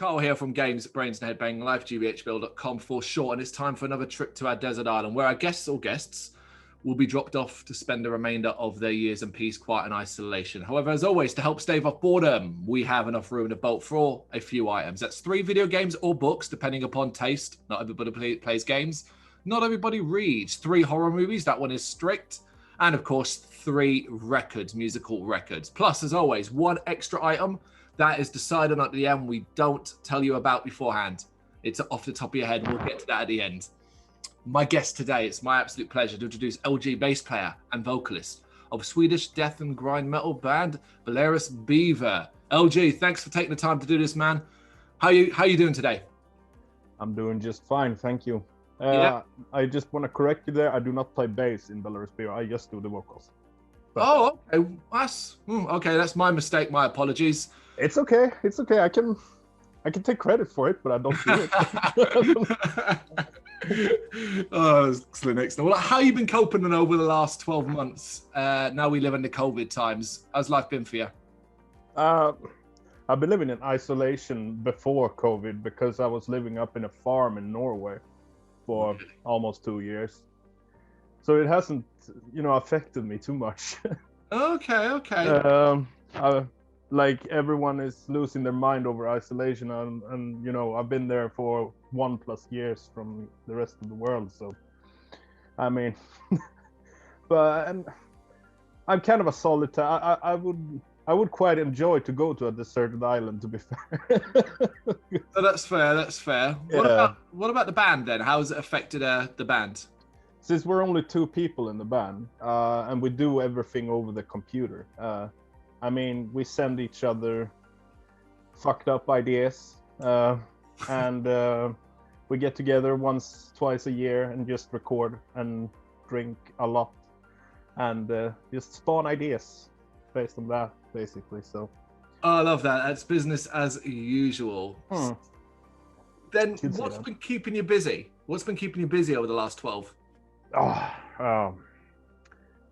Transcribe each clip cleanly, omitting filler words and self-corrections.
Carl here from Brrraaains A Head-Banging Life, gbhblofficial.com for short, and it's time for another trip to our desert island, where our guests will be dropped off to spend the remainder of their years in peace, quiet, and isolation. However, as always, to help stave off boredom, we have enough room in the boat for a few items. That's 3 video games or books, depending upon taste. Not everybody plays games. Not everybody reads. 3 horror movies, that one is strict. And of course, 3 records, musical records. Plus, as always, 1 extra item that is decided at the end. We don't tell you about beforehand. It's off the top of your head. We'll get to that at the end. My guest today, it's my absolute pleasure to introduce LG, bass player and vocalist of Swedish death and grind metal band Belarus Beaver. LG, thanks for taking the time to do this, man. How you doing today? I'm doing just fine, thank you. Yeah. I just want to correct you there. I do not play bass in Belarus Beaver. I just do the vocals. But, oh, okay. That's my mistake. My apologies. It's okay. It's okay. I can take credit for it, but I don't do it. Oh, excellent. Well, how you been coping over the last 12 months? Now we live in the COVID times. How's life been for you? I've been living in isolation before COVID because I was living up in a farm in Norway for almost 2 years. So it hasn't, affected me too much. Okay. Like everyone is losing their mind over isolation, and I've been there for 1+ years from the rest of the world. So, I mean, but I'm kind of a solitaire. I would quite enjoy to go to a deserted island, to be fair. So that's fair. Yeah. What about the band then? How has it affected the band? Since we're only 2 people in the band, and we do everything over the computer. I mean, we send each other fucked up ideas, and we get together twice a year and just record and drink a lot, and just spawn ideas based on that, basically. So. Oh, I love that. That's business as usual. Then what's been keeping you busy? What's been keeping you busy over the last 12?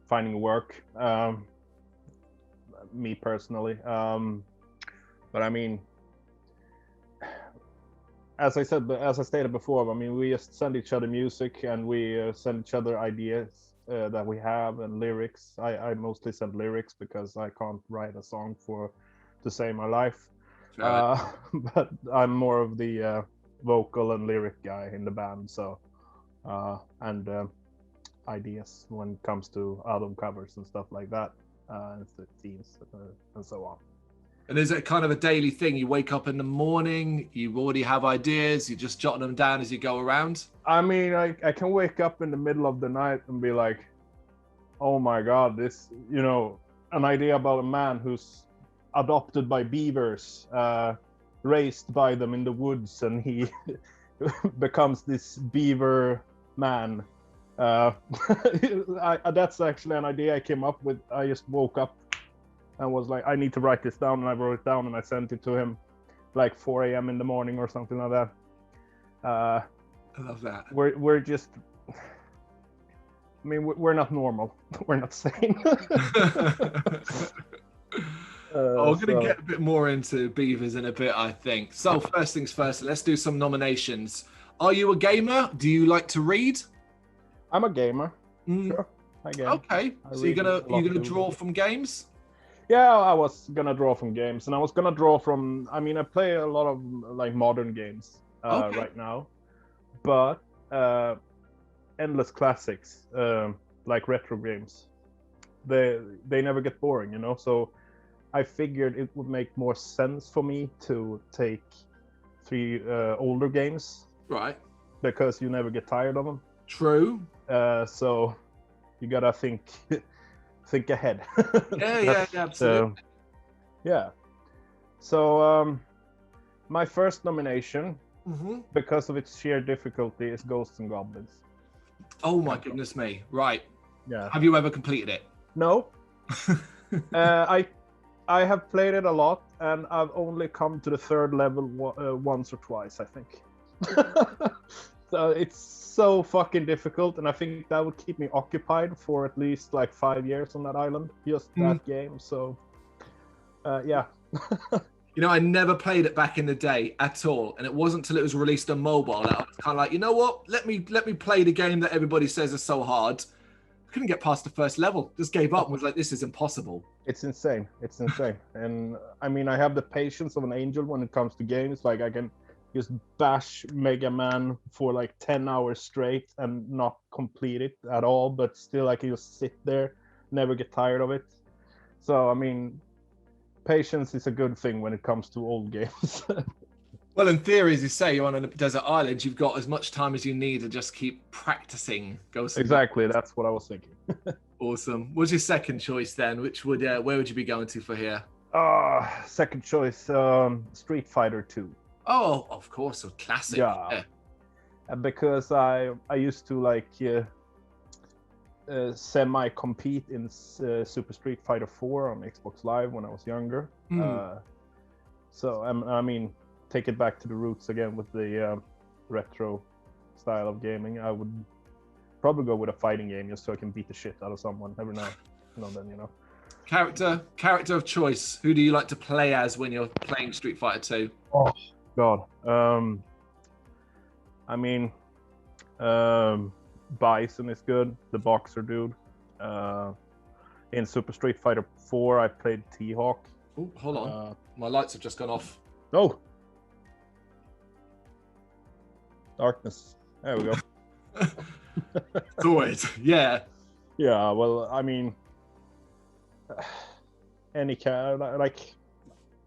Finding work. Me personally, but I mean, as I stated before, I mean, we just send each other music, and we send each other ideas that we have, and lyrics. I mostly send lyrics because I can't write a song to save my life. But I'm more of the vocal and lyric guy in the band, so and ideas when it comes to album covers and stuff like that. The themes and so on. And is it kind of a daily thing? You wake up in the morning, you already have ideas, you're just jotting them down as you go around? I mean, I can wake up in the middle of the night and be like, oh my God, this, an idea about a man who's adopted by beavers, raised by them in the woods, and he becomes this beaver man. That's actually an idea I came up with. I just woke up and was like, I need to write this down, and I wrote it down and I sent it to him like 4 a.m. in the morning or something like that. I love that. We're just, I mean, we're not normal. We're not sane. We're going to get a bit more into beavers in a bit, I think. So first things first, let's do some nominations. Are you a gamer? Do you like to read? I'm a gamer. Sure, I game. Okay, so you're gonna draw from games? Yeah, I was gonna draw from games, and I was gonna draw from. I mean, I play a lot of like modern games right now, but endless classics like retro games. They never get boring, So I figured it would make more sense for me to take 3 older games, right? Because you never get tired of them. True. So you gotta think ahead. Yeah, absolutely. So my first nomination, because of its sheer difficulty, is Ghosts and Goblins. Oh my goodness me! Right. Yeah. Have you ever completed it? No. I have played it a lot, and I've only come to the 3rd level once or twice, I think. So it's so fucking difficult, and I think that would keep me occupied for at least like 5 years on that island, just that game. So yeah. You know, I never played it back in the day at all, and it wasn't until it was released on mobile that I was kind of like, you know what? Let me play the game that everybody says is so hard. I couldn't get past the first level. Just gave up and was like, this is impossible. It's insane. It's insane. And I mean, I have the patience of an angel when it comes to games. Like I can just bash Mega Man for like 10 hours straight and not complete it at all, but still I can just sit there, never get tired of it. So I mean, patience is a good thing when it comes to old games. Well, in theory, as you say, you're on a desert island. You've got as much time as you need to just keep practicing. Exactly, that's what I was thinking. Awesome. What's your second choice then? Which would where would you be going to for here? Second choice, Street Fighter 2. Oh, of course, a classic. Yeah. Because I used to like semi-compete in Super Street Fighter 4 on Xbox Live when I was younger. So I mean, take it back to the roots again with the retro style of gaming. I would probably go with a fighting game just so I can beat the shit out of someone every now and then, you know. Character of choice. Who do you like to play as when you're playing Street Fighter 2? Oh God. I mean, Bison is good. The boxer dude. In Super Street Fighter 4, I played T-Hawk. Oh, hold on. My lights have just gone off. Oh. Darkness. There we go. Always, yeah. Yeah, well, I mean, any character, like,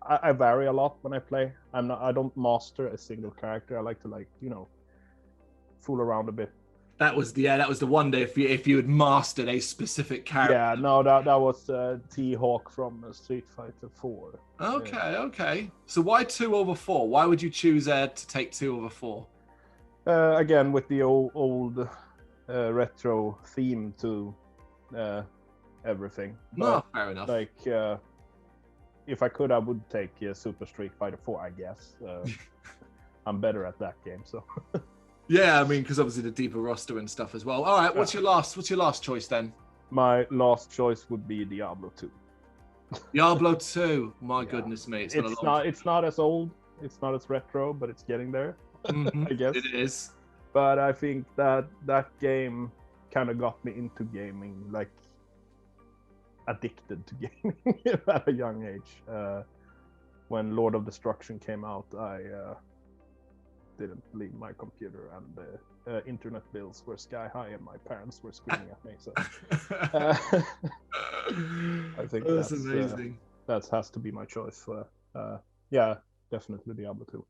I vary a lot when I play. I don't master a single character. I like to, like, you know, fool around a bit. That was the wonder if you had mastered a specific character. Yeah, no, that was T-Hawk from Street Fighter 4. Okay. So why 2 over 4? Why would you choose to take 2 over 4? Again, with the old retro theme to everything. No, fair enough. Like, if I could, I would take Super Street Fighter 4, I guess. I'm better at that game, so. Yeah, I mean, because obviously the deeper roster and stuff as well. All right, what's your last choice then? My last choice would be Diablo 2. Diablo 2. My goodness me, it's not as old, it's not as retro, but it's getting there. Mm-hmm. I guess it is. But I think that game kind of got me into gaming, like addicted to gaming at a young age. When Lord of Destruction came out, I didn't leave my computer, and internet bills were sky high, and my parents were screaming at me. So I think that's amazing. That has to be my choice. Yeah, definitely Diablo 2.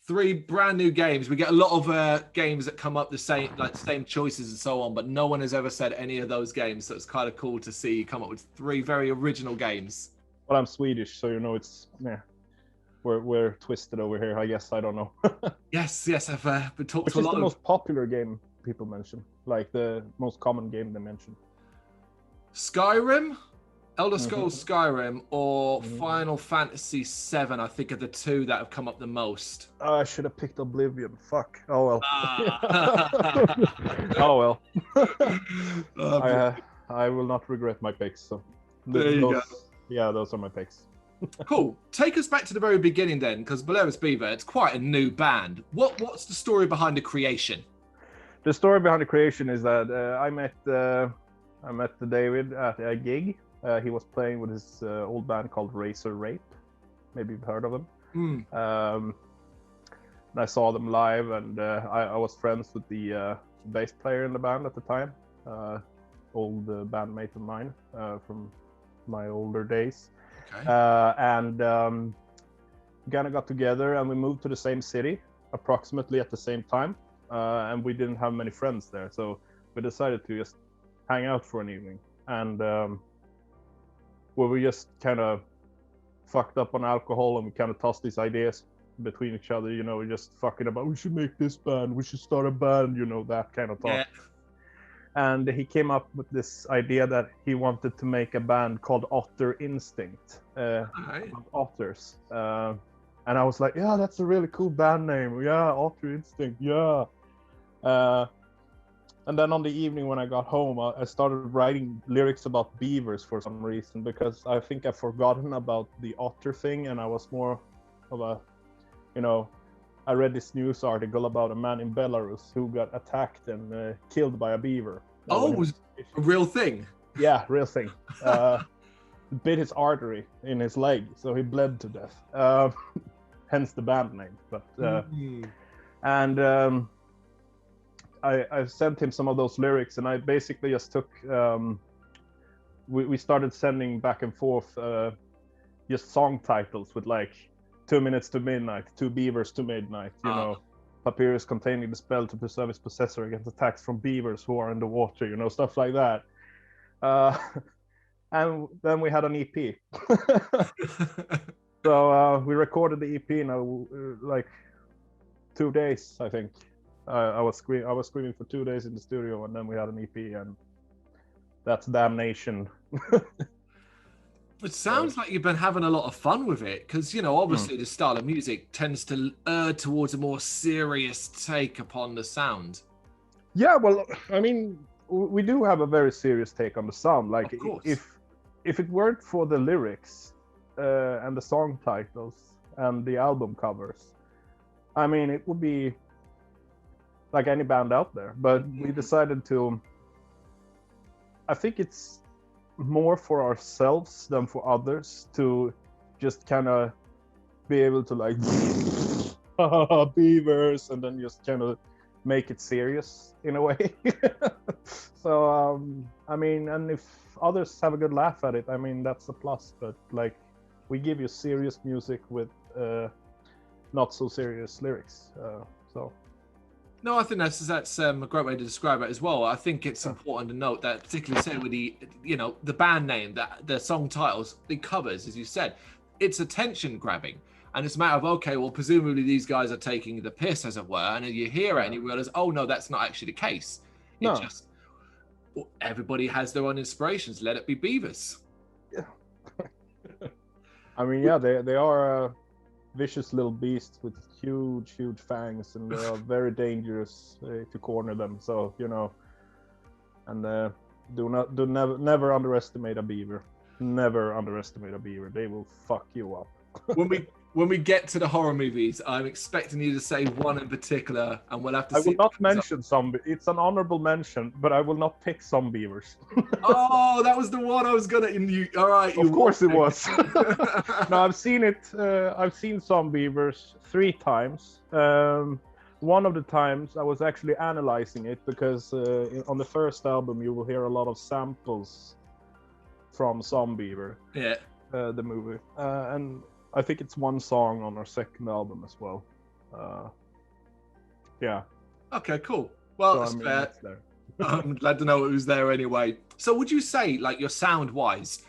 3 brand new games. We get a lot of games that come up the same choices and so on, but no one has ever said any of those games. So it's kind of cool to see you come up with 3 very original games. Well, I'm Swedish, so you know it's we're twisted over here. I guess I don't know. yes, I've been talked to a lot. Which is the most popular game people mention? Like the most common game they mention? Skyrim. Elder Scrolls Skyrim or Final Fantasy VII, I think, are the 2 that have come up the most. I should have picked Oblivion. Fuck. Oh well. Oh well. I will not regret my picks. So those are my picks. Cool. Take us back to the very beginning then, because Belarus Beaver, it's quite a new band. What's the story behind the creation? The story behind the creation is that I met David at a gig. He was playing with his old band called Razor Rape. Maybe you've heard of them. And I saw them live, and I was friends with the bass player in the band at the time, old bandmate of mine from my older days. Okay. And kind of got together, and we moved to the same city approximately at the same time. And we didn't have many friends there, so we decided to just hang out for an evening. And where we just kind of fucked up on alcohol, and we kind of tossed these ideas between each other, you know, just fucking about, we should make this band, we should start a band, you know, that kind of talk. Yeah. And he came up with this idea that he wanted to make a band called Otter Instinct, otters. And I was like, yeah, that's a really cool band name. Yeah, Otter Instinct, yeah. And then on the evening when I got home, I started writing lyrics about beavers for some reason, because I think I've forgotten about the otter thing, and I was more of a, you know, I read this news article about a man in Belarus who got attacked and killed by a beaver. Oh, it was a real thing. Yeah, real thing. Bit his artery in his leg, so he bled to death. Hence the band name. But and I sent him some of those lyrics, and I basically just took. We started sending back and forth just song titles with like 2 minutes to midnight, 2 beavers to midnight, you know, papyrus containing the spell to preserve its possessor against attacks from beavers who are in the water, you know, stuff like that. And then we had an EP. So we recorded the EP in like 2 days, I think. I was screaming for 2 days in the studio, and then we had an EP, and that's Damnation. It sounds like you've been having a lot of fun with it, because, you know, obviously the style of music tends to err towards a more serious take upon the sound. Yeah, well, I mean, we do have a very serious take on the sound. Like, if it weren't for the lyrics and the song titles and the album covers, I mean, it would be like any band out there. But we decided to, I think it's more for ourselves than for others to just kind of be able to like beavers, and then just kind of make it serious in a way. So I mean, and if others have a good laugh at it, I mean, that's a plus. But like, we give you serious music with not so serious lyrics. So no, I think that's a great way to describe it as well. I think it's important to note that, particularly say with the, you know, the band name, that the song titles, the covers, as you said, it's attention grabbing, and it's a matter of, okay, well, presumably these guys are taking the piss, as it were, and you hear it and you realize, oh no, that's not actually the case. It's just everybody has their own inspirations. Let it be beavers. Yeah. I mean, yeah, they are vicious little beasts with huge fangs, and they are very dangerous if you corner them. So, you know, and never underestimate a beaver. Never underestimate a beaver. They will fuck you up. When we get to the horror movies, I'm expecting you to say one in particular, and we'll have to see. I will not mention zombie. It's an honorable mention, but I will not pick some beavers. Oh, that was the one I was gonna. All right. Of course it was. No, I've seen it. I've seen some beavers 3 times. One of the times I was actually analyzing it because on the first album you will hear a lot of samples from Beaver. Yeah. The movie, and I think it's one song on our second album as well. Yeah. Okay, cool. Well, so, that's fair. I'm glad to know it was there anyway. So would you say, like, your sound-wise,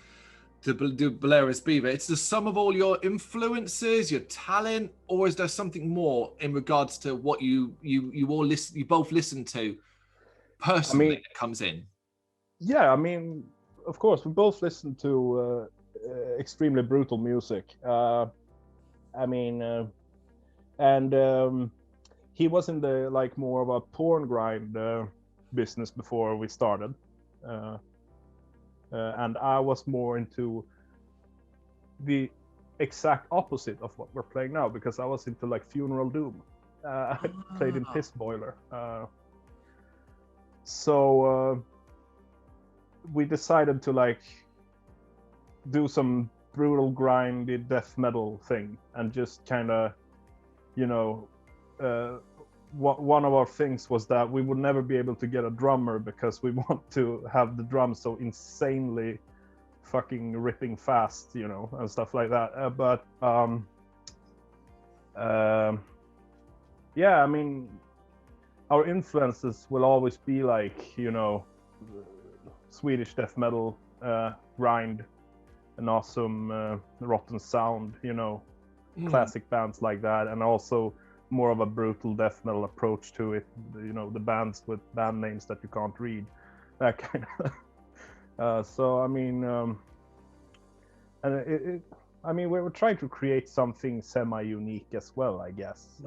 to do Belarus Beaver, it's the sum of all your influences, your talent, or is there something more in regards to what you both listen to personally that comes in? Yeah, I mean, of course, we both listen to extremely brutal music. I mean, and he was in the like more of a porn grind business before we started, and I was more into the exact opposite of what we're playing now, because I was into like funeral doom. I played in Piss Boiler, so we decided to like do some brutal grindy death metal thing, and just kind of, you know, one of our things was that we would never be able to get a drummer because we want to have the drums so insanely fucking ripping fast, you know, and stuff like that. Yeah, I mean, our influences will always be like, you know, Swedish death metal, grind, an awesome rotten sound, you know, classic bands like that, and also more of a brutal death metal approach to it, you know, the bands with band names that you can't read, that kind of. So I mean, and I mean, we were trying to create something semi-unique as well, I guess.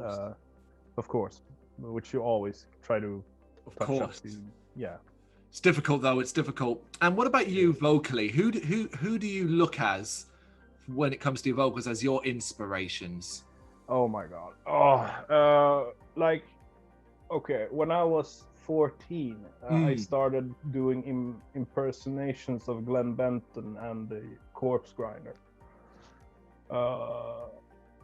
Of course, which you always try to. Of course. Yeah. It's difficult though. It's difficult. And what about you vocally? Who do you look as when it comes to your vocals as your inspirations? Oh my god. Oh, like, okay, when I was 14, I started doing impersonations of Glenn Benton and the Corpse Grinder.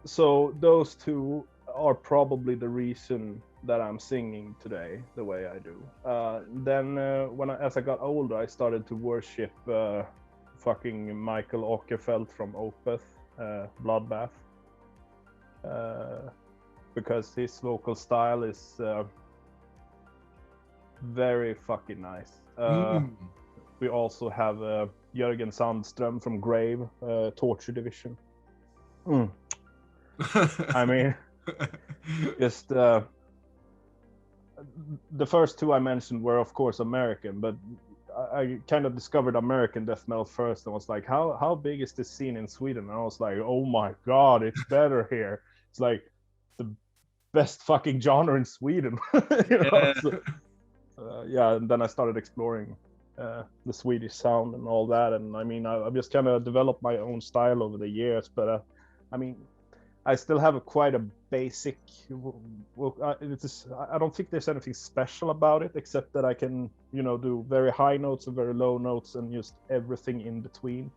So those two are probably the reason that I'm singing today the way I do. Then as I got older, I started to worship fucking Michael Åkerfeldt from Opeth, Bloodbath, because his vocal style is very fucking nice. We also have Jörgen Sandström from Grave, Torture Division. I mean, just the first two I mentioned were of course American, but I kind of discovered American death metal first and was like, how big is this scene in Sweden? And I was like, oh my god, it's better here. It's like the best fucking genre in Sweden. You know? Yeah, and then I started exploring the Swedish sound and all that, and I mean, I've just kind of developed my own style over the years, but I mean, I still have quite a basic. I don't think there's anything special about it, except that I can, do very high notes and very low notes, and just everything in between.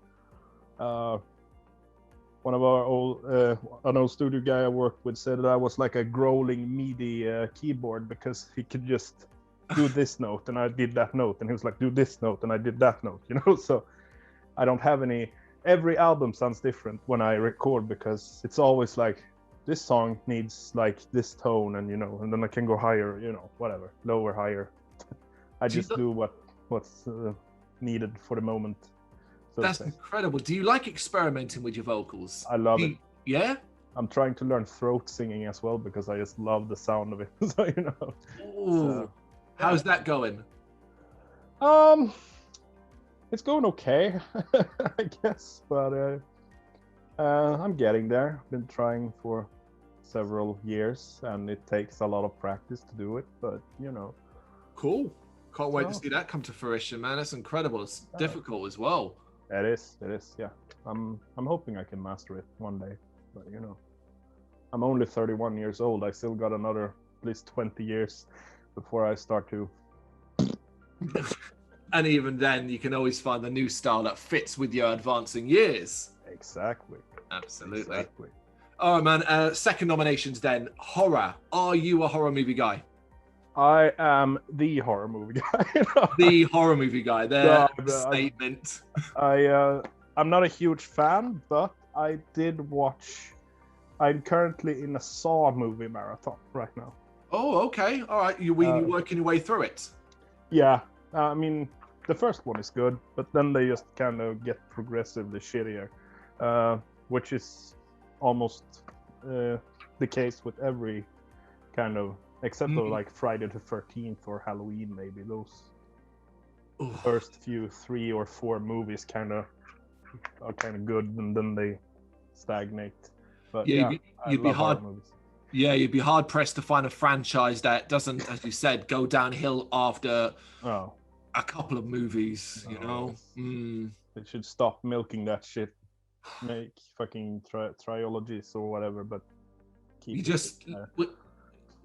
One of our an old studio guy I worked with said that I was like a growling MIDI keyboard, because he could just do this note and I did that note, and he was like, do this note and I did that note. So I don't have any. Every album sounds different when I record, because it's always like, this song needs like this tone, and and then I can go higher, whatever, lower, higher. I just do what's needed for the moment. So that's incredible. Do you like experimenting with your vocals? I love it. Yeah? I'm trying to learn throat singing as well, because I just love the sound of it. So Ooh. How's that going? It's going okay, I guess, but I'm getting there. Been trying for several years, and it takes a lot of practice to do it, but Cool. Can't wait to see that come to fruition, man. That's incredible. It's difficult as well. It is, yeah. I'm hoping I can master it one day, but I'm only 31 years old. I still got another at least 20 years before I start to. And even then, you can always find the new style that fits with your advancing years. Exactly. Absolutely. Exactly. All right, man. Second nominations then. Horror. Are you a horror movie guy? I am the horror movie guy. The horror movie guy. There, statement. I'm not a huge fan, but I did watch. I'm currently in a Saw movie marathon right now. Oh, okay. All right. You're working your way through it. Yeah. I mean, the first one is good, but then they just kind of get progressively shittier, which is almost the case with every kind of, except for like Friday the 13th or Halloween, maybe. Those first few 3 or 4 movies are kind of good, and then they stagnate. But you'd be hard. Yeah, you'd be hard pressed to find a franchise that doesn't, as you said, go downhill after a couple of movies. They should stop milking that shit. Make fucking trilogies or whatever, but keep.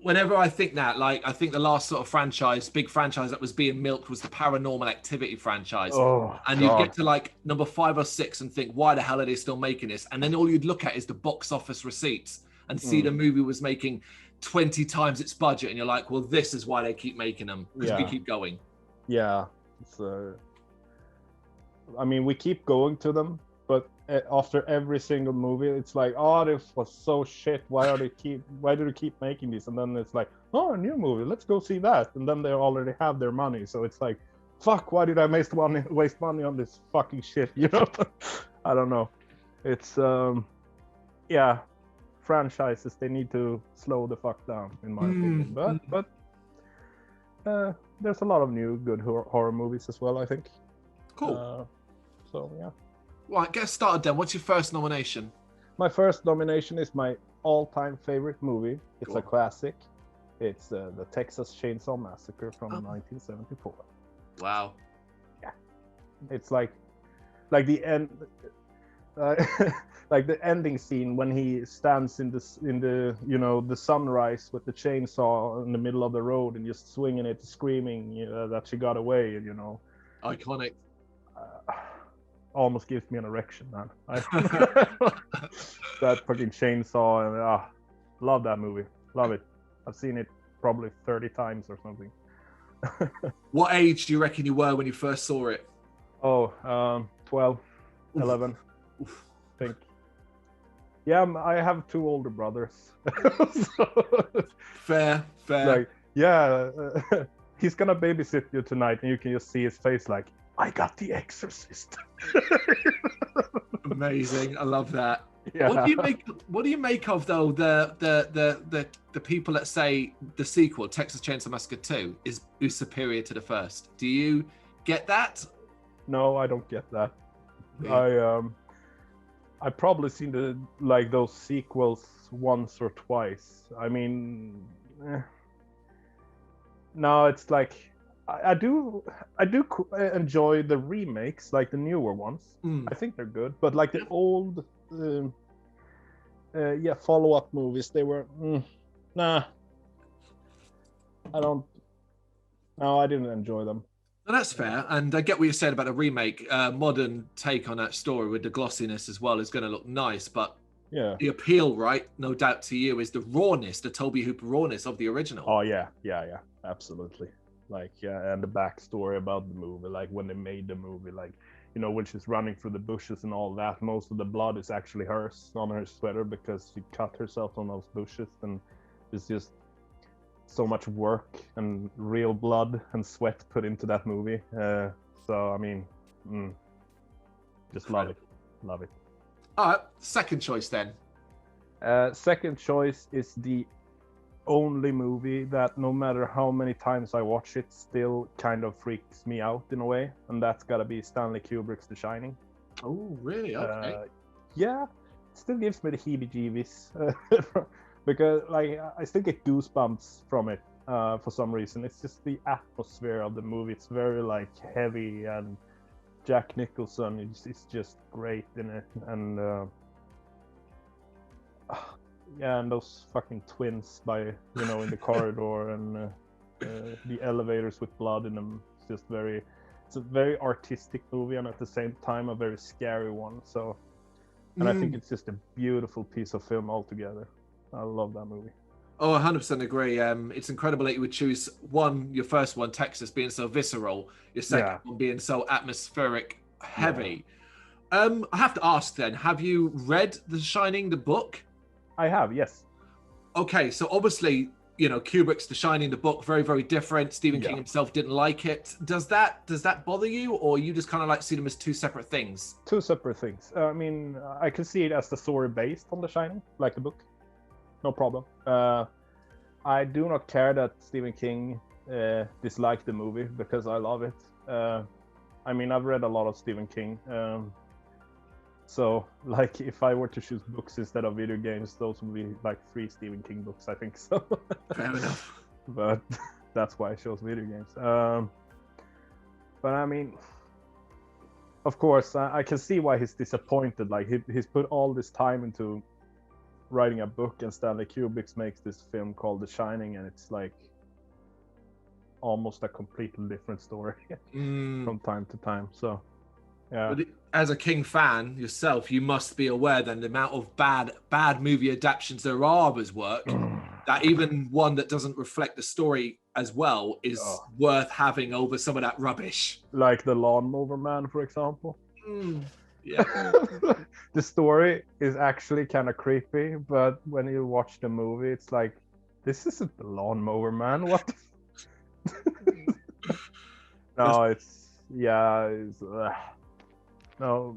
Whenever I think that, I think the last sort of big franchise that was being milked was the Paranormal Activity franchise. And you get to number 5 or 6 and think, why the hell are they still making this? And then all you'd look at is the box office receipts and see the movie was making 20 times its budget, and you're like, well, this is why they keep making them, because we keep going. Yeah. I mean, we keep going to them, but after every single movie, it's like, oh, this was so shit. Why do they keep making these? And then it's like, oh, a new movie, let's go see that. And then they already have their money, so it's like, fuck, why did I waste money on this fucking shit? I don't know. It's franchises, they need to slow the fuck down, in my opinion. But there's a lot of new good horror movies as well, I think. Cool. So yeah. Right, get started then. What's your first nomination? My first nomination is my all-time favorite movie. It's a classic. It's the Texas Chainsaw Massacre from 1974. Wow. Yeah. It's like the end. like the ending scene when he stands in the the sunrise with the chainsaw in the middle of the road and just swinging it, screaming that she got away, and Iconic. almost gives me an erection, man. That fucking chainsaw, and love that movie, love it. I've seen it probably 30 times or something. What age do you reckon you were when you first saw it? 12, 11. Oof. I think. Yeah, I have 2 older brothers. So, Fair. like, yeah, he's gonna babysit you tonight, and you can just see his face like, I got The Exorcist. Amazing. I love that. Yeah. What do you make of though the people that say the sequel, Texas Chainsaw Massacre 2, is superior to the first? Do you get that? No, I don't get that. Yeah. I probably seen those sequels once or twice. I mean, no, it's like I do enjoy the remakes, like the newer ones. I think they're good, but like the old follow-up movies, they were nah. I didn't enjoy them. Well, that's fair, and I get what you're saying about the remake. Modern take on that story with the glossiness as well is going to look nice, but the appeal, right, no doubt to you, is the rawness, the Tobe Hooper rawness of the original. Oh yeah, absolutely. Like, and the backstory about the movie, like when they made the movie, like when she's running through the bushes and all that, most of the blood is actually hers on her sweater because she cut herself on those bushes, and it's just so much work and real blood and sweat put into that movie. So I mean, just love it. All right, second choice then. Second choice is the only movie that no matter how many times I watch it still kind of freaks me out in a way, and that's gotta be Stanley Kubrick's The Shining. Oh, really? Okay. Yeah, it still gives me the heebie-jeebies because like I still get goosebumps from it for some reason. It's just the atmosphere of the movie. It's very like heavy, and Jack Nicholson is just great in it, and and those fucking twins in the corridor, and the elevators with blood in them. It's a very artistic movie, and at the same time a very scary one. So, and I think it's just a beautiful piece of film altogether. I love that movie. Oh, 100% agree. It's incredible that you would choose your first one, Texas, being so visceral, your second one being so atmospheric heavy. I have to ask then, have you read The Shining, the book? I have, yes. Okay, so obviously, Kubrick's The Shining, the book, very, very different. Stephen King himself didn't like it. Does that bother you, or you just kind of like see them as two separate things? Two separate things. I mean, I can see it as the story based on The Shining, like the book. No problem. I do not care that Stephen King disliked the movie because I love it. I mean, I've read a lot of Stephen King. So, like, if I were to choose books instead of video games, those would be like 3 Stephen King books, I think. So, fair enough. But that's why I chose video games. But I mean, of course, I can see why he's disappointed. Like, he's put all this time into writing a book, and Stanley Kubrick makes this film called The Shining, and it's like almost a completely different story from time to time. So. Yeah. But as a King fan yourself, you must be aware then the amount of bad movie adaptations there are of his work, that even one that doesn't reflect the story as well is worth having over some of that rubbish. Like The Lawnmower Man, for example. Yeah. The story is actually kind of creepy, but when you watch the movie, it's like, this isn't The Lawnmower Man. What? No, no,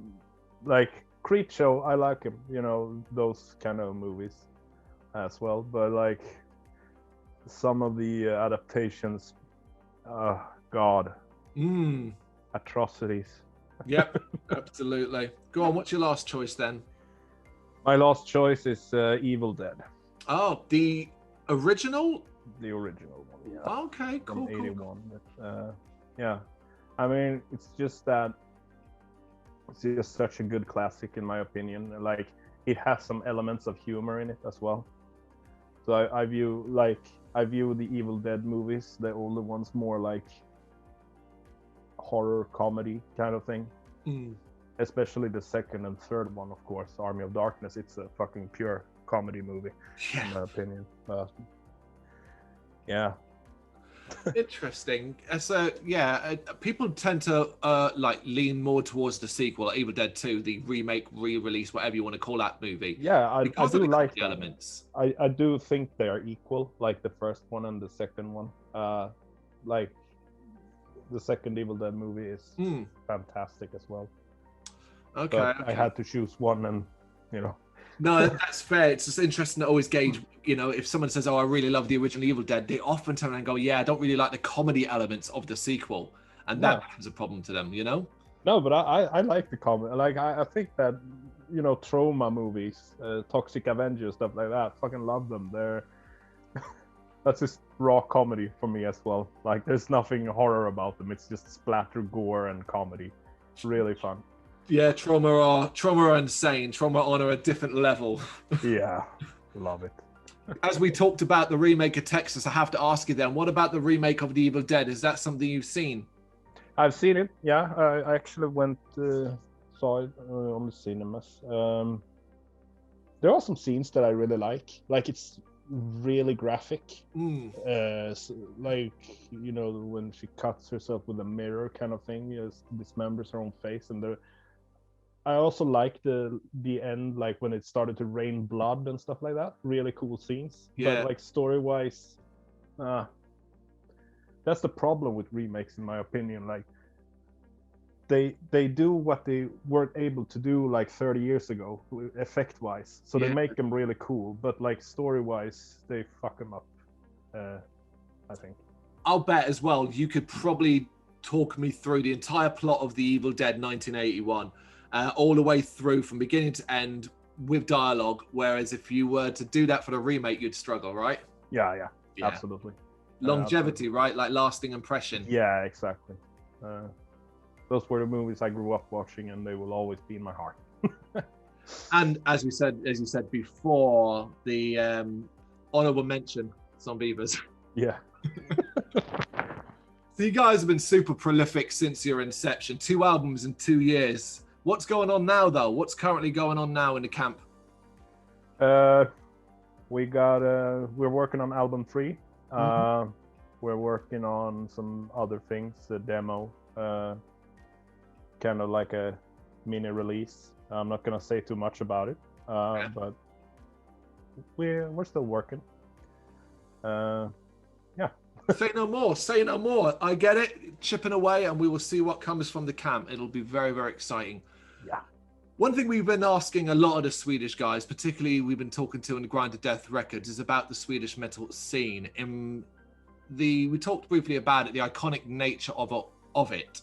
like Creepshow, I like him, those kind of movies as well. But like some of the adaptations, God, atrocities. Yep, absolutely. Go on, what's your last choice then? My last choice is Evil Dead. Oh, the original? The original one, yeah. Okay, cool. From 81. Cool. Yeah, I mean, it's just that It's just such a good classic in my opinion. Like it has some elements of humor in it as well. So I view the Evil Dead movies, the older ones, more like horror comedy kind of thing. Especially the second and third one, of course, Army of Darkness. It's a fucking pure comedy movie, in my opinion. Yeah. Interesting. So people tend to like lean more towards the sequel, like Evil Dead 2, the remake, re-release, whatever you want to call that movie. Yeah, I do like the elements. I do think they are equal, like the first one and the second one. Like the second Evil Dead movie is fantastic as well. Okay. I had to choose one, and No, that's fair. It's just interesting to always gauge, if someone says, oh, I really love the original Evil Dead, they often turn around and go, yeah, I don't really like the comedy elements of the sequel. And that becomes a problem to them, No, but I like the comedy. Like, I think that, trauma movies, Toxic Avenger, stuff like that, fucking love them. That's just raw comedy for me as well. Like, there's nothing horror about them. It's just splatter, gore, and comedy. It's really fun. Yeah, Trauma are insane. Trauma are on a different level. Yeah, love it. As we talked about the remake of Texas, I have to ask you then, what about the remake of The Evil Dead? Is that something you've seen? I've seen it, yeah. I actually saw it on the cinemas. There are some scenes that I really like. Like, it's really graphic. Like, when she cuts herself with a mirror kind of thing, dismembers her own face, and I also like the end, like when it started to rain blood and stuff like that. Really cool scenes. Yeah. But like story-wise, that's the problem with remakes, in my opinion. Like they do what they weren't able to do like 30 years ago, effect-wise. So they make them really cool, but like story-wise, they fuck them up. I think. I'll bet as well. You could probably talk me through the entire plot of The Evil Dead 1981. All the way through from beginning to end with dialogue, whereas if you were to do that for the remake, you'd struggle, right? Yeah. Absolutely. Longevity, absolutely. Right? Like lasting impression. Yeah, exactly. Those were the movies I grew up watching, and they will always be in my heart. And as you said before, the honorable mention, Zombievers. Yeah. So you guys have been super prolific since your inception. 2 albums in 2 years. What's going on now, though? What's currently going on now in the camp? We're working on album 3. We're working on some other things, a demo, kind of like a mini release. I'm not gonna say too much about it, but we're still working. Say no more. I get it. Chipping away, and we will see what comes from the camp. It'll be very, very exciting. Yeah. One thing we've been asking a lot of the Swedish guys, particularly we've been talking to in the Grind to Death Records, is about the Swedish metal scene. We talked briefly about it, the iconic nature of it.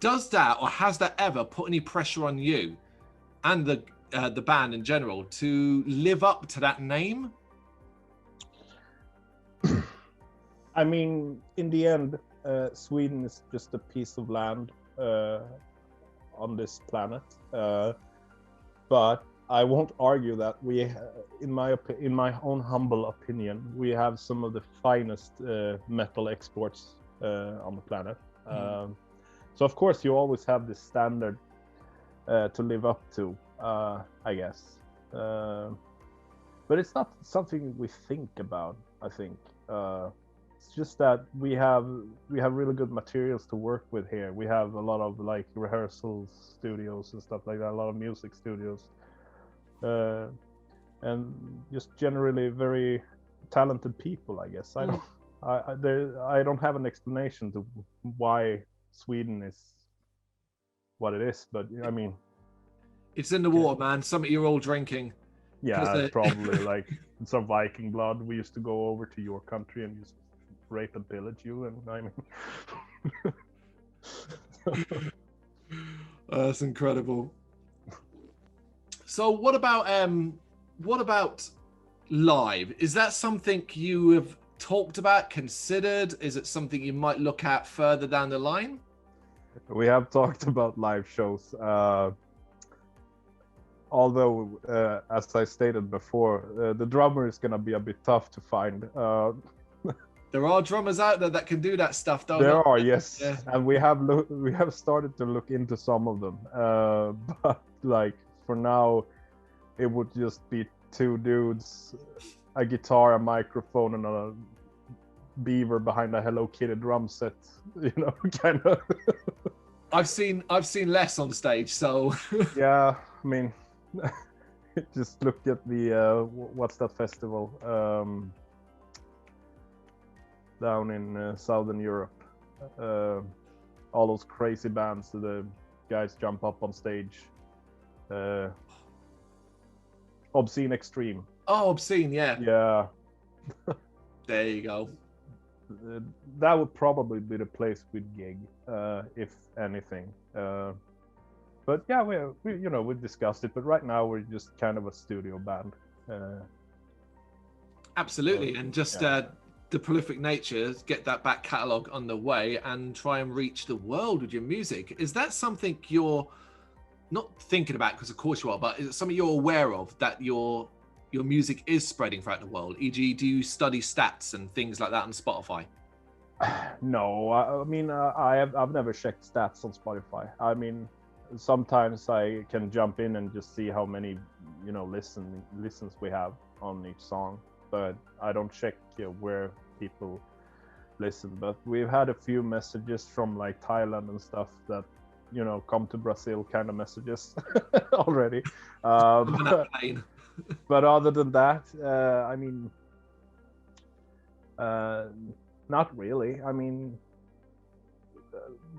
Does that, or has that ever put any pressure on you and the band in general to live up to that name? I mean, in the end, Sweden is just a piece of land on this planet, but I won't argue that we, in my own humble opinion, we have some of the finest metal exports on the planet. So of course you always have this standard to live up to, I guess, but it's not something we think about. I think it's just that we have really good materials to work with here. We have a lot of like rehearsal studios and stuff like that, a lot of music studios, and just generally very talented people, I guess. I don't have an explanation to why Sweden is what it is, but I mean, it's in the water, man. Something you're all drinking. Yeah, probably like some Viking blood. We used to go over to your country and just rape and pillage you, and I mean, that's incredible. So what about live? Is that something you have talked about, considered? Is it something you might look at further down the line? We have talked about live shows. Although, as I stated before, the drummer is gonna be a bit tough to find. There are drummers out there that can do that stuff, though. There are, yes, Yeah. and we have started to look into some of them. But like for now, it would just be two dudes, a guitar, a microphone, and a beaver behind a Hello Kitty drum set. You know, kind of. I've seen less on stage, so Yeah, I mean, just look at the what's that festival down in Southern Europe? All those crazy bands, the guys jump up on stage. Obscene Extreme. Oh, Obscene, yeah. Yeah. There you go. That would probably be the place we'd gig, if anything. But yeah, we discussed it. But right now we're just kind of a studio band. Absolutely, and just the prolific nature, get that back catalogue underway and try and reach the world with your music. Is that something you're not thinking about, because of course you are, but is it something you're aware of, that your music is spreading throughout the world? E.g., do you study stats and things like that on Spotify? No, I mean, I've never checked stats on Spotify. I mean, sometimes I can jump in and just see how many, listens we have on each song, but I don't check where people listen. But we've had a few messages from like Thailand and stuff that, come to Brazil kind of messages already. But other than that, I mean, not really. I mean,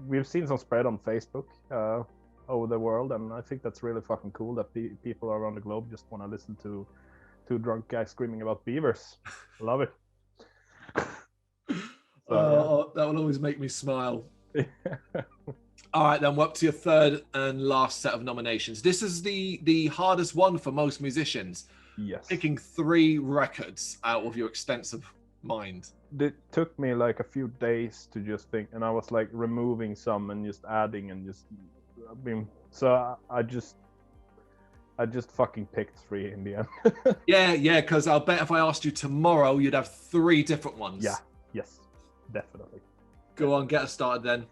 we've seen some spread on Facebook over the world, and I think that's really fucking cool that people around the globe just want to listen to two drunk guys screaming about beavers. Love it. So, that will always make me smile. All right, then we're up to your third and last set of nominations. This is the hardest one for most musicians. Yes. Picking 3 records out of your extensive mind. It took me like a few days to just think, and I was like removing some and just adding and just, so I just fucking picked 3 in the end. Yeah, because I'll bet if I asked you tomorrow, you'd have 3 different ones. Yeah, yes, definitely. Go on, get us started then.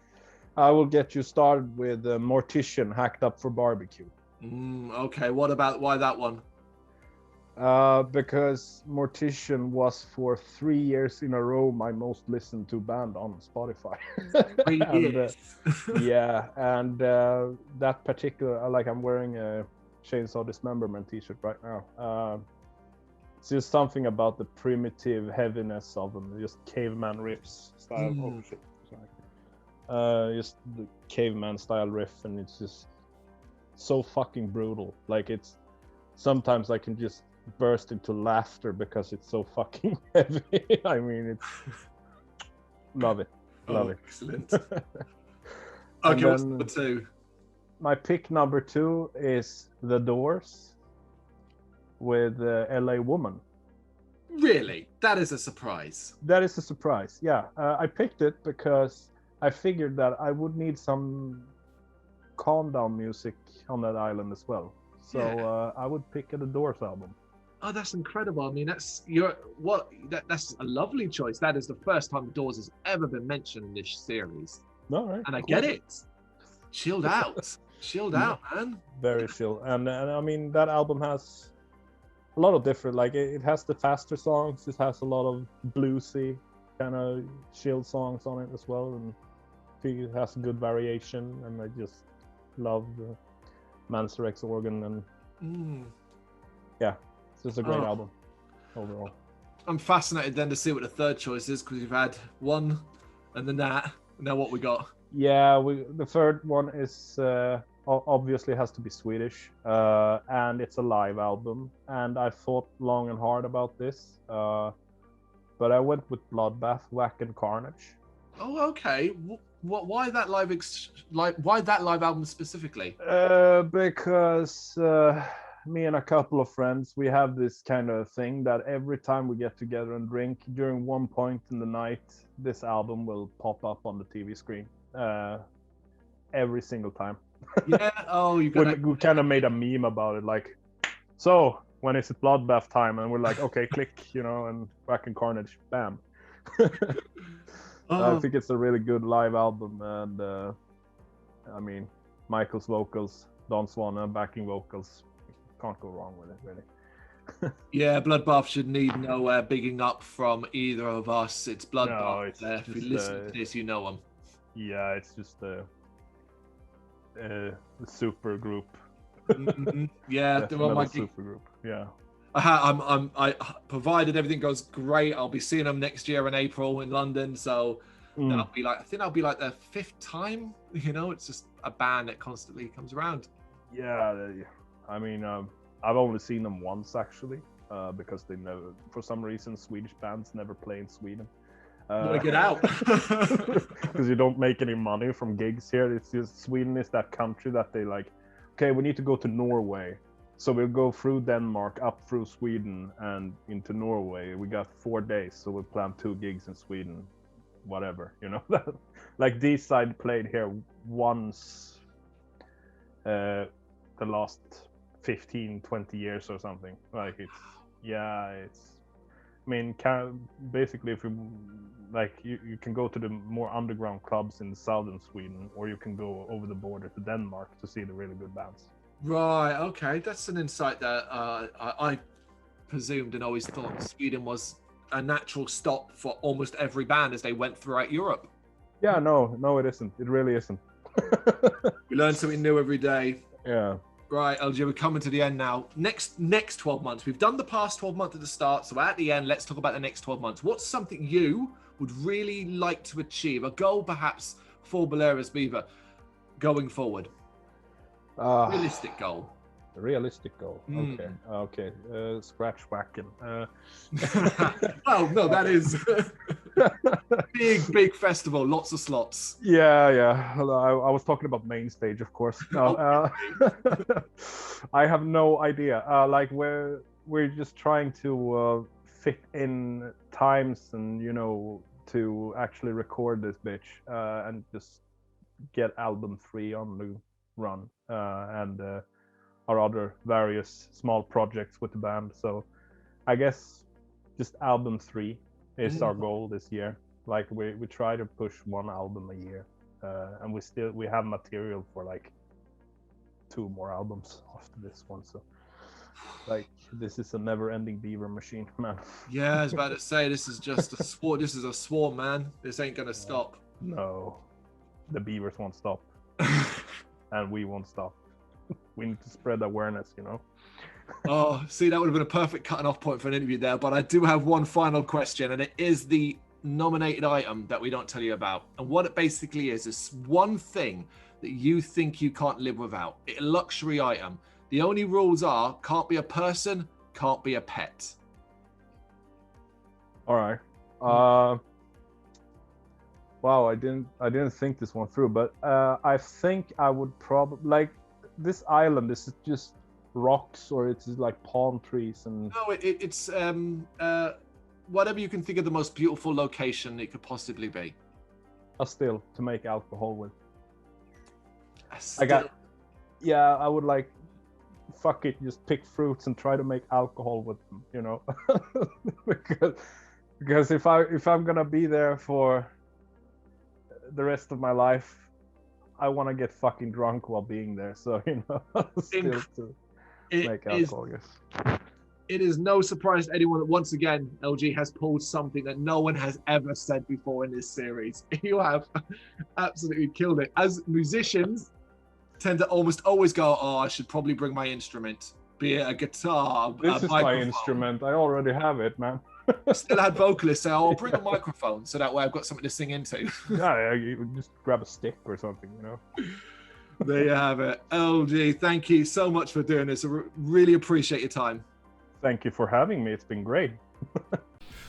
I will get you started with Mortician, Hacked Up for Barbecue. Okay, why that one? Because Mortician was for 3 years in a row my most listened to band on Spotify. 3 years. And that particular, like, I'm wearing a Chainsaw Dismemberment t-shirt right now. It's just something about the primitive heaviness of them, just caveman riffs style. Oh shit, sorry. Just the caveman style riff, and it's just so fucking brutal. Like, it's sometimes I can just burst into laughter because it's so fucking heavy. I mean, it's love it. Excellent. Okay, what's number 2? My pick number 2 is The Doors with LA Woman. Really? That is a surprise. That is a surprise, yeah. I picked it because I figured that I would need some calm down music on that island as well. So I would pick The Doors album. Oh, that's incredible. I mean, that's a lovely choice. That is the first time The Doors has ever been mentioned in this series. All right, and I get it. Chilled out. Chilled out, man. Very chill. And I mean, that album has a lot of different, like, it has the faster songs. It has a lot of bluesy kind of chill songs on it as well. And I think it has good variation. And I just love the Mansorex organ. And yeah, it's just a great album overall. I'm fascinated then to see what the third choice is, because you've had one and then that. Now what we got? Yeah, the third one is obviously has to be Swedish, and it's a live album. And I thought long and hard about this, but I went with Bloodbath, Whack and Carnage. Oh, okay. Why that why that live album specifically? Because me and a couple of friends, we have this kind of thing that every time we get together and drink, during one point in the night, this album will pop up on the TV screen. every single time. Yeah. Oh, you got We kind of made a meme about it, like, so when is it bloodbath time? And we're like, okay, click, and back in Carnage, bam. I think it's a really good live album, and I mean, Michael's vocals, Don Swan backing vocals, can't go wrong with it, really. Yeah, Bloodbath should need no bigging up from either of us. It's Bloodbath. No, If you listen to this, you know them. Yeah, it's just a super group. Yeah, they're on my super group. Yeah. I provided everything goes great. I'll be seeing them next year in April in London. So I think that'll be like their 5th time. It's just a band that constantly comes around. Yeah, I mean, I've only seen them once actually, because they never, for some reason, Swedish bands never play in Sweden. Want to get out? Because you don't make any money from gigs here. It's just Sweden is that country that they like, okay, we need to go to Norway. So we'll go through Denmark, up through Sweden, and into Norway. We got 4 days, so we plan 2 gigs in Sweden, whatever, Like D-Side played here once the last 15, 20 years or something. Like, I mean, basically, if you like, you can go to the more underground clubs in southern Sweden, or you can go over the border to Denmark to see the really good bands. Right. Okay, that's an insight that I presumed and always thought Sweden was a natural stop for almost every band as they went throughout Europe. Yeah, no, it isn't. It really isn't. We learn something new every day. Yeah. Right, LG, we're coming to the end now. Next 12 months. We've done the past 12 months at the start, so at the end, let's talk about the next 12 months. What's something you would really like to achieve? A goal, perhaps, for Belarus Beaver going forward? Realistic goal. Realistic goal. Okay. Scratch whacking. Oh no, that is big festival, lots of slots. Yeah. I was talking about main stage, of course. I have no idea. Like we're just trying to fit in times and to actually record this bitch and just get album 3 on the run and our other various small projects with the band. So I guess just album 3 is our goal this year. Like we try to push 1 album a year, and we have material for like 2 more albums after this one. So like this is a never-ending Beaver machine, man. Yeah, I was about to say this is just a swarm. This is a swarm, man. This ain't gonna stop. No, the Beavers won't stop, and we won't stop. We need to spread awareness, Oh, see, that would have been a perfect cutting off point for an interview there. But I do have one final question, and it is the nominated item that we don't tell you about. And what it basically is one thing that you think you can't live without. It's a luxury item. The only rules are can't be a person, can't be a pet. All right. Wow, I didn't think this one through, but I think I would probably like this island. Is it just rocks or it's like palm trees and? No, it's whatever you can think of the most beautiful location it could possibly be. A still to make alcohol with. I would like, fuck it, just pick fruits and try to make alcohol with them, because if I'm gonna be there for the rest of my life, I want to get fucking drunk while being there. So still to make alcohol. Yes. It is no surprise to anyone that once again LG has pulled something that no one has ever said before in this series. You have absolutely killed it. As musicians tend to almost always go, oh, I should probably bring my instrument, be it a guitar, this is my instrument. I already have it, man. Still had vocalists say, oh, I'll bring a microphone so that way I've got something to sing into. Yeah, you just grab a stick or something, There you have it. LG, thank you so much for doing this. I really appreciate your time. Thank you for having me. It's been great.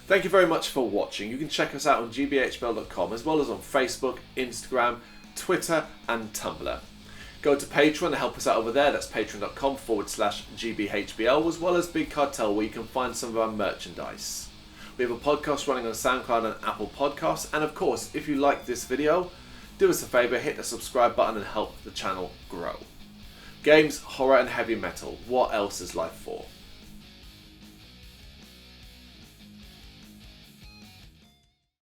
Thank you very much for watching. You can check us out on gbhbl.com as well as on Facebook, Instagram, Twitter and Tumblr. Go to Patreon and help us out over there. That's patreon.com/gbhbl, as well as Big Cartel, where you can find some of our merchandise. We have a podcast running on SoundCloud and Apple Podcasts. And of course, if you like this video, do us a favour, hit the subscribe button and help the channel grow. Games, horror and heavy metal, what else is life for?